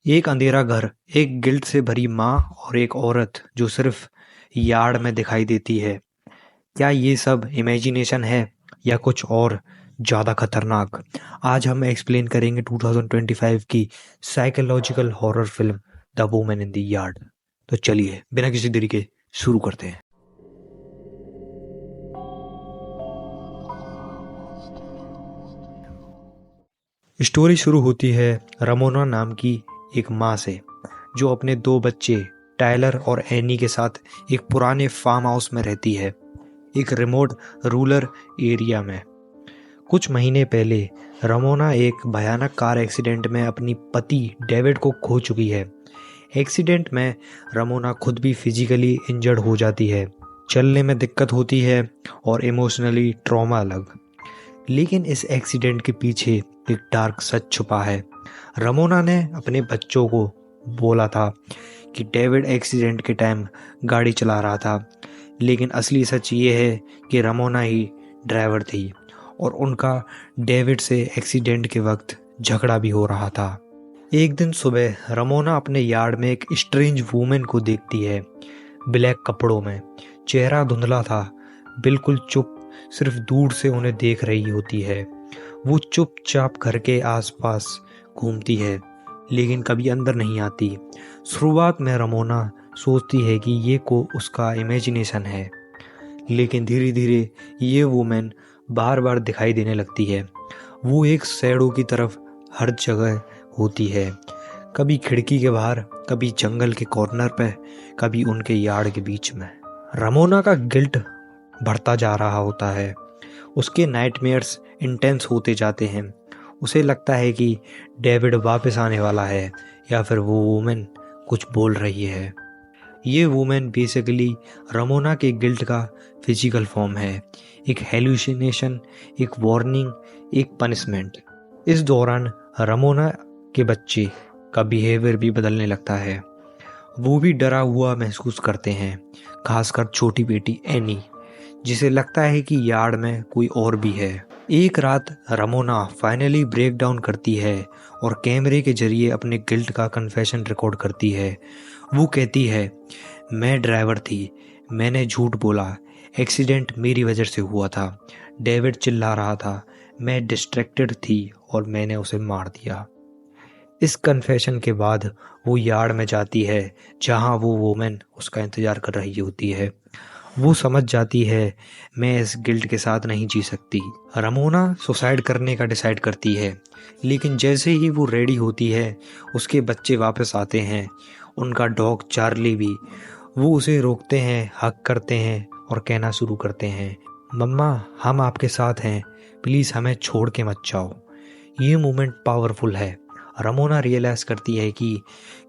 एक अंधेरा घर, एक गिल्ट से भरी माँ और एक औरत जो सिर्फ यार्ड में दिखाई देती है। क्या ये सब इमेजिनेशन है या कुछ और ज़्यादा खतरनाक? आज हम एक्सप्लेन करेंगे 2025 की psychological horror film the women in the yard. तो चलिए बिना किसी देरी के शुरू करते हैं। स्टोरी शुरू होती है रमोना नाम की एक माँ से, जो अपने दो बच्चे टायलर और एनी के साथ एक पुराने फार्म हाउस में रहती है, एक रिमोट रूरल एरिया में। कुछ महीने पहले रमोना एक भयानक कार एक्सीडेंट में अपनी पति डेविड को खो चुकी है। एक्सीडेंट में रमोना खुद भी फिजिकली इंजर्ड हो जाती है, चलने में दिक्कत होती है और इमोशनली ट्रॉमा अलग। लेकिन इस एक्सीडेंट के पीछे एक डार्क सच छुपा है। रमोना ने अपने बच्चों को बोला था कि डेविड एक्सीडेंट के टाइम गाड़ी चला रहा था, लेकिन असली सच ये है कि रमोना ही ड्राइवर थी और उनका डेविड से एक्सीडेंट के वक्त झगड़ा भी हो रहा था। एक दिन सुबह रमोना अपने यार्ड में एक स्ट्रेंज वूमेन को देखती है, ब्लैक कपड़ों में, चेहरा धुंधला था, बिल्कुल चुप, सिर्फ दूर से उन्हें देख रही होती है। वो चुपचाप घर के आसपास घूमती है, लेकिन कभी अंदर नहीं आती। शुरुआत में रमोना सोचती है कि ये को उसका इमेजिनेशन है, लेकिन धीरे धीरे ये वुमेन बार बार दिखाई देने लगती है। वो एक शैडो की तरफ हर जगह होती है, कभी खिड़की के बाहर, कभी जंगल के कॉर्नर पे, कभी उनके यार्ड के बीच में। रमोना का गिल्ट बढ़ता जा रहा होता है, उसके नाइटमेयर्स इंटेंस होते जाते हैं। उसे लगता है कि डेविड वापस आने वाला है या फिर वो वुमेन कुछ बोल रही है। ये वुमेन बेसिकली रमोना के गिल्ट का फिजिकल फॉर्म है, एक हेलुसिनेशन, एक वार्निंग, एक पनिशमेंट। इस दौरान रमोना के बच्चे का बिहेवियर भी बदलने लगता है। वो भी डरा हुआ महसूस करते हैं, खासकर छोटी बेटी एनी, जिसे लगता है कि यार्ड में कोई और भी है। एक रात रमोना फाइनली ब्रेक डाउन करती है और कैमरे के जरिए अपने गिल्ट का कन्फेशन रिकॉर्ड करती है। वो कहती है, मैं ड्राइवर थी, मैंने झूठ बोला, एक्सीडेंट मेरी वजह से हुआ था, डेविड चिल्ला रहा था, मैं डिस्ट्रैक्टेड थी और मैंने उसे मार दिया। इस कन्फेशन के बाद वो यार्ड में जाती है जहाँ वो वुमेन उसका इंतज़ार कर रही होती है। वो समझ जाती है, मैं इस गिल्ट के साथ नहीं जी सकती। रमोना सुसाइड करने का डिसाइड करती है, लेकिन जैसे ही वो रेडी होती है, उसके बच्चे वापस आते हैं, उनका डॉग चार्ली भी। वो उसे रोकते हैं, हक करते हैं और कहना शुरू करते हैं, मम्मा हम आपके साथ हैं, प्लीज़ हमें छोड़ के मत जाओ। ये मोमेंट पावरफुल है। रमोना रियलाइज़ करती है कि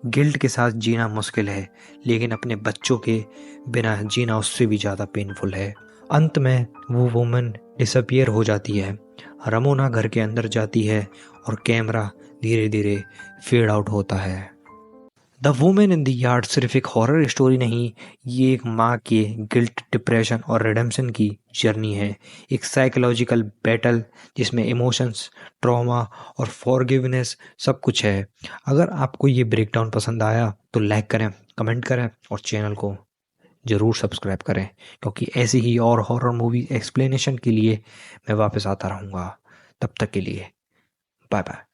गिल्ट के साथ जीना मुश्किल है, लेकिन अपने बच्चों के बिना जीना उससे भी ज़्यादा पेनफुल है। अंत में वो वुमन डिसअपियर हो जाती है। रमोना घर के अंदर जाती है और कैमरा धीरे धीरे फेड आउट होता है। The women in the yard सिर्फ एक हॉरर स्टोरी नहीं, ये एक माँ के गिल्ट, डिप्रेशन और रिडेम्पशन की जर्नी है। एक साइकोलॉजिकल बैटल जिसमें इमोशंस, ट्रॉमा और फॉरगिवनेस सब कुछ है। अगर आपको ये ब्रेकडाउन पसंद आया तो लाइक करें, कमेंट करें और चैनल को ज़रूर सब्सक्राइब करें, क्योंकि ऐसी ही और हॉरर मूवी एक्सप्लेनेशन के लिए मैं वापस आता रहूँगा। तब तक के लिए बाय बाय।